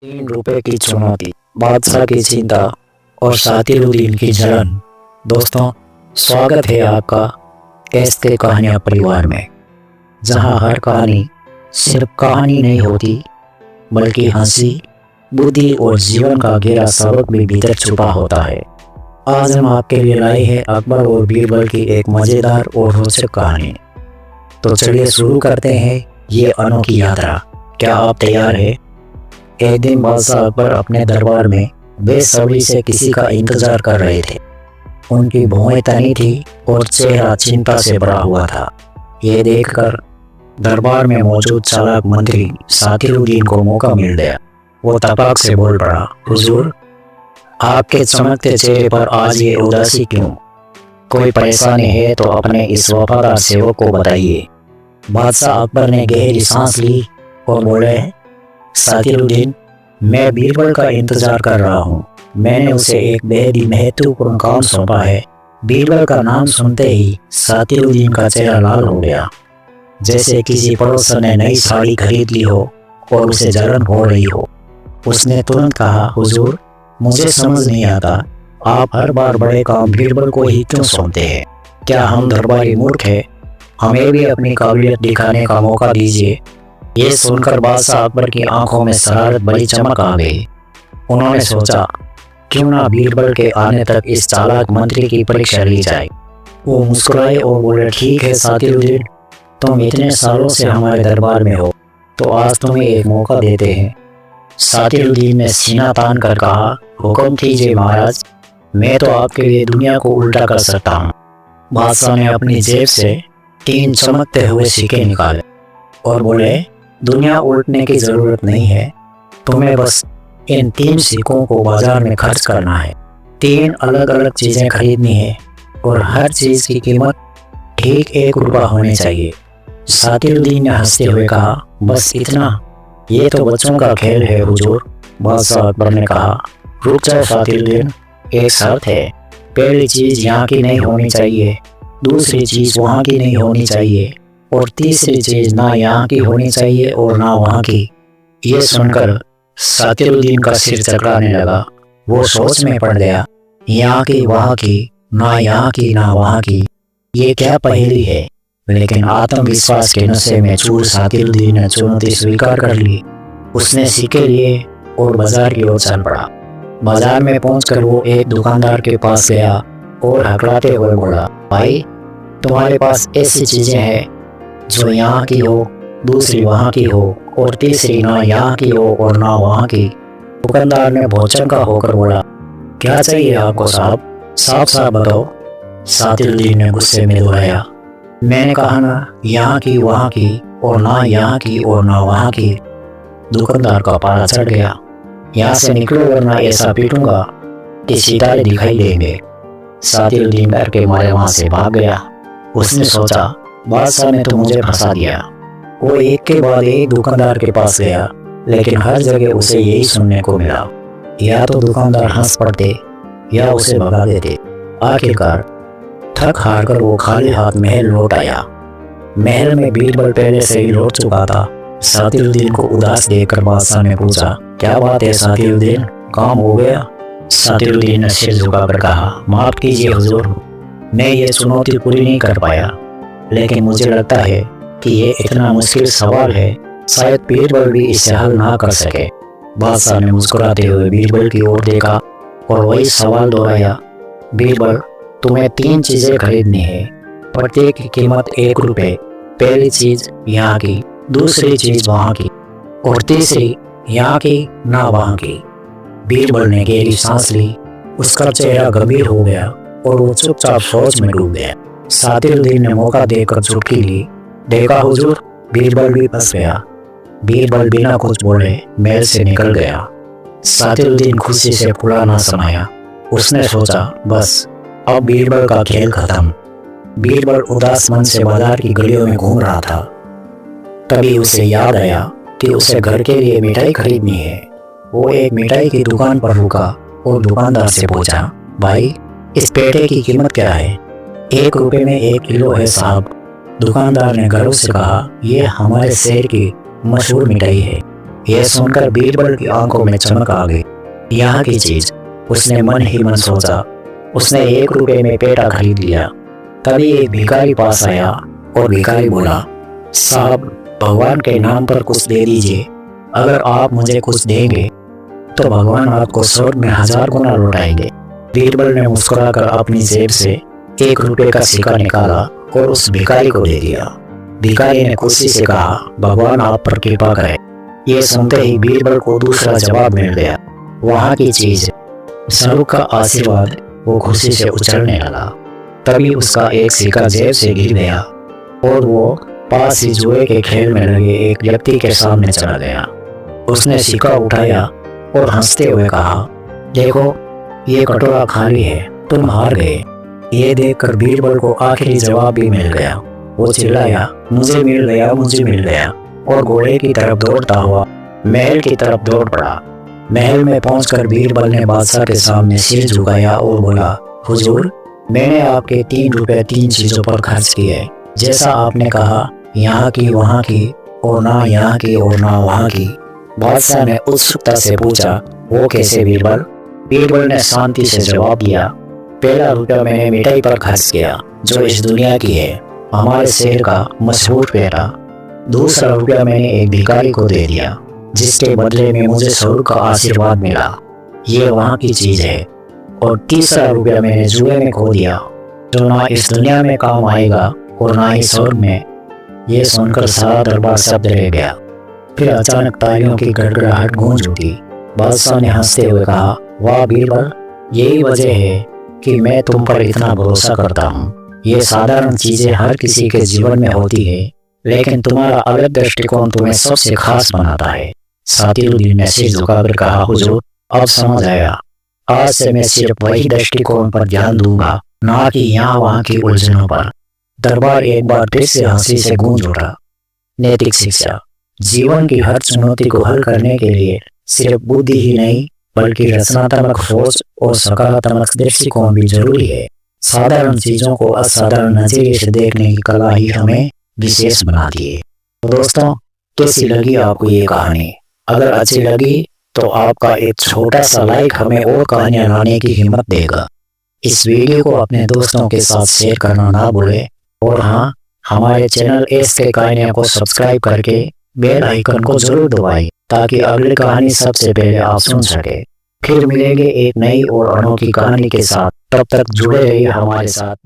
₹3 की चुनौती, बादशाह की चिंता और सातिरुद्दीन की जलन। दोस्तों, स्वागत है आपका ऐसे कहानियाँ परिवार में, जहाँ हर कहानी सिर्फ कहानी नहीं होती, बल्कि हंसी, बुद्धि और जीवन का गहरा सबक भी भीतर छुपा होता है। आज हम आपके लिए लाए हैं अकबर और बीरबल की एक मज़ेदार और रोचक कहानी। तो चलिए शुरू करते हैं ये अनोखी यात्रा। क्या आप तैयार हैं? एक दिन बादशाह अकबर अपने दरबार में बेसब्री से किसी का इंतजार कर रहे थे। उनकी भौहें तनी थी और चेहरा चिंता से भरा हुआ था। ये देखकर दरबार में मौजूद चालाक मंत्री सातिरुद्दीन को मौका मिल गया। वो तपाक से बोल पड़ा, हुजूर, आपके चमकते चेहरे पर आज ये उदासी क्यों? कोई परेशानी है तो अपने इस वफादार सेवक को बताइए। बादशाह अकबर ने गहरी सांस ली और बोले, सातिरुद्दीन, मैं बीरबल का इंतजार कर रहा हूँ। मैंने उसे एक बेहद ही महत्वपूर्ण काम सौंपा है। बीरबल का नाम सुनते ही सातिरुद्दीन का चेहरा लाल हो गया, जैसे किसी पड़ोसन ने नई साड़ी खरीद ली हो और उसे जलन हो रही हो। उसने तुरंत कहा, हुजूर, मुझे समझ नहीं आता, आप हर बार बड़े काम बीरबल को ही क्यों सौंपते हैं? क्या हम दरबारी मूर्ख हैं? हमें भी अपनी काबिलियत दिखाने का मौका दीजिए। ये सुनकर बादशाह अकबर की आंखों में शरारत भरी चमक आ गई। उन्होंने सोचा, क्यों ना बीरबल के आने तक इस चालाक मंत्री की परीक्षा ली जाए। वो मुस्कुराए और बोले, ठीक है सातिरुद्दीन, तुम इतने सालों से हमारे दरबार में हो, तो आज तुम्हें एक मौका देते हैं। सातिरुद्दीन ने सीना तान कर कहा, हुक्म कीजिए महाराज, मैं तो आपके लिए दुनिया को उल्टा कर सकता हूँ। बादशाह ने अपनी जेब से 3 चमकते हुए सिक्के निकाले और बोले, दुनिया उल्टने की जरूरत नहीं है, तुम्हें बस इन 3 सिक्कों को बाजार में खर्च करना है। 3 अलग अलग चीजें खरीदनी है और हर चीज की कीमत ठीक ₹1 होनी चाहिए। सातिरुद्दीन ने हंसते हुए कहा, बस इतना? ये तो बच्चों का खेल है हुजूर। बादशाह अकबर ने कहा, रुक जाओ सातिरुद्दीन, एक शर्त है। पहली चीज यहाँ की नहीं होनी चाहिए, दूसरी चीज वहाँ की नहीं होनी चाहिए और तीसरी चीज ना यहाँ की होनी चाहिए और ना वहाँ की। ये सुनकर सातिरुद्दीन का सिर चकराने लगा। वो सोच में पड़ गया, यहाँ की वहाँ की, ना यहाँ की ना वहाँ की, ये क्या पहेली है? लेकिन आत्मविश्वास के नशे में चूर सातिरुद्दीन ने चुनौती स्वीकार कर ली। उसने सिक्के लिए और बाजार की ओर चल पड़ा। बाजार में पहुंचकर वो एक दुकानदार के पास गया और हकलाते हुए बोला, भाई, तुम्हारे पास ऐसी चीजें हैं जो यहाँ की हो, दूसरी वहाँ की हो और तीसरी ना यहाँ की हो और ना वहाँ की। दुकानदार ने भौचक्का होकर बोला, क्या चाहिए आपको साहब? साफ साफ बताओ। सातिरुद्दीन ने गुस्से में दोहराया, मैंने कहा ना, यहाँ की वहाँ की और ना यहाँ की और ना वहाँ की। दुकानदार का पारा चढ़ गया, यहाँ से निकलो वरना ऐसा पीटूंगा कि सितारे दिखाई देंगे। सातिरुद्दीन डर के मारे वहां से भाग गया। उसने सोचा, बादशाह ने तो मुझे फंसा दिया। वो एक के बाद एक दुकानदार के पास गया, लेकिन हर जगह उसे यही सुनने को मिला, या तो दुकानदार हंस पड़ते या उसे भगा देते। आखिरकार थक हार कर वो खाली हाथ महल लौट आया। महल में बीरबल पहले से ही लौट चुका था। सातिरुद्दीन को उदास देखकर बादशाह ने पूछा, क्या बात है सातिरुद्दीन, काम हो गया? सातिरुद्दीन ने सिर झुकाकर कहा, माफ कीजिए हुजूर, मैं ये चुनौती पूरी नहीं कर पाया, लेकिन मुझे लगता है कि ये इतना मुश्किल सवाल है, शायद बीरबल भी इसे हल ना कर सके। बादशाह ने मुस्कुराते हुए बीरबल की ओर देखा और वही सवाल दोहराया, बीरबल, तुम्हें 3 चीजें खरीदनी है, प्रत्येक की कीमत ₹1। पहली चीज यहाँ की, दूसरी चीज वहाँ की और तीसरी यहाँ की ना वहाँ की। बीरबल ने गहरी सांस ली, उसका चेहरा गंभीर हो गया और वो चुपचाप सोच में डूब गया। सातिरुद्दीन ने मौका देकर चुटकी ली, देखा हुजूर, बीरबल भी फंस गया। बीरबल बिना कुछ बोले महल से निकल गया। सातिरुद्दीन खुशी से फूला ना समाया। उसने सोचा, बस अब बीरबल का खेल खत्म। बीरबल उदास मन से बाजार की गलियों में घूम रहा था। तभी उसे याद आया कि उसे घर के लिए मिठाई खरीदनी है। वो एक मिठाई की दुकान पर रुका और दुकानदार से पूछा, भाई, इस पेठे की कीमत क्या है? ₹1 में 1 किलो है साहब। दुकानदार ने गर्व से कहा, यह हमारे शहर की मशहूर मिठाई है। यह सुनकर बीरबल की आंखों में चमक आ गई। यहाँ की चीज, उसने मन ही मन सोचा। उसने 1 रुपए में पेठा खरीद लिया। तभी एक भिखारी पास आया और भिखारी बोला, साहब, भगवान के नाम पर कुछ दे दीजिए। अगर आप मुझे कुछ देंगे तो भगवान आपको स्वर्ग में 1000 गुना लौटाएंगे। बीरबल ने मुस्कुराकर अपनी जेब से 1 रुपए का सिक्का निकाला और उस भिखारी को दे दिया। भिखारी ने खुशी से कहा, भगवान आप पर कृपा करे। ये सुनते ही बीरबल को दूसरा जवाब मिल गया। वहाँ की चीज, स्वर्ग का आशीर्वाद, वो खुशी से उछलने लगा। तभी उसका एक सिक्का जेब से गिर गया और वो पास ही जुए के खेल में लगे एक व्यक्ति के सामने चला गया। उसने सिक्का उठाया और हंसते हुए कहा, देखो, ये कटोरा खाली है, तुम हार गए। ये देखकर बीरबल को आखिरी जवाब भी मिल गया। वो चिल्लाया, मुझे मिल गया, मुझे मिल गया, और घोड़े की तरफ दौड़ता हुआ महल की तरफ दौड़ पड़ा। महल में पहुंचकर बीरबल ने बादशाह के सामने सिर झुकाया और बोला, हुजूर, मैंने आपके 3 रुपए 3 चीजों पर खर्च किए। जैसा आपने कहा, यहाँ की, वहाँ की, और ना यहाँ की और ना वहाँ की। बादशाह ने उत्सुकता से पूछा, वो कैसे बीरबल? बीरबल ने शांति से जवाब दिया, पहला रुपया मैंने मिठाई पर खर्च किया, जो इस दुनिया की है, हमारे शहर का मशहूर पेठा। दूसरा रुपया मैंने एक भिखारी को दे दिया, जिसके बदले में मुझे स्वर्ग का आशीर्वाद मिला। ये वहाँ की चीज है। और तीसरा रुपया मैंने जुए में खो दिया, जो ना इस दुनिया में काम आएगा और ना ही स्वर्ग में। ये सुनकर सारा दरबार शब्द रह गया। फिर अचानक तालियों की गड़गड़ाहट गूंज उठी। बादशाह ने हंसते हुए कहा, वाह बीरबल, यही वजह है कि मैं तुम पर इतना भरोसा करता हूँ। ये साधारण चीजें हर किसी के जीवन में होती है, लेकिन तुम्हारा अलग दृष्टिकोण तुम्हें सबसे खास बनाता है। सातिरुद्दीन ने सिर झुकाकर कहा, हुजूर, अब समझ आया। आज से मैं सिर्फ वही दृष्टिकोण पर ध्यान दूंगा, ना कि यहाँ वहाँ की उलझनों पर। दरबार एक बार फिर से हंसी से गूंज उठा। नैतिक शिक्षा, जीवन की हर चुनौती को हल करने के लिए सिर्फ बुद्धि ही नहीं, बल्कि रचनात्मक सोच और सकारात्मक दृष्टिकोण भी जरूरी है। साधारण चीजों को असाधारण नजरिए से देखने की कला ही हमें विशेष बनाती है। तो दोस्तों, कैसी लगी आपको ये कहानी? अगर अच्छी लगी तो आपका एक छोटा सा लाइक हमें और कहानियां लाने की हिम्मत देगा। इस वीडियो को अपने दोस्तों के साथ शेयर करना ना भूलें, और हाँ, हमारे चैनल SK कहानियां को सब्सक्राइब करके बेल आइकन को जरूर दबाएं, ताकि अगली कहानी सबसे पहले आप सुन सके। फिर मिलेंगे एक नई और अनोखी कहानी के साथ। तब तक जुड़े रहिए हमारे साथ।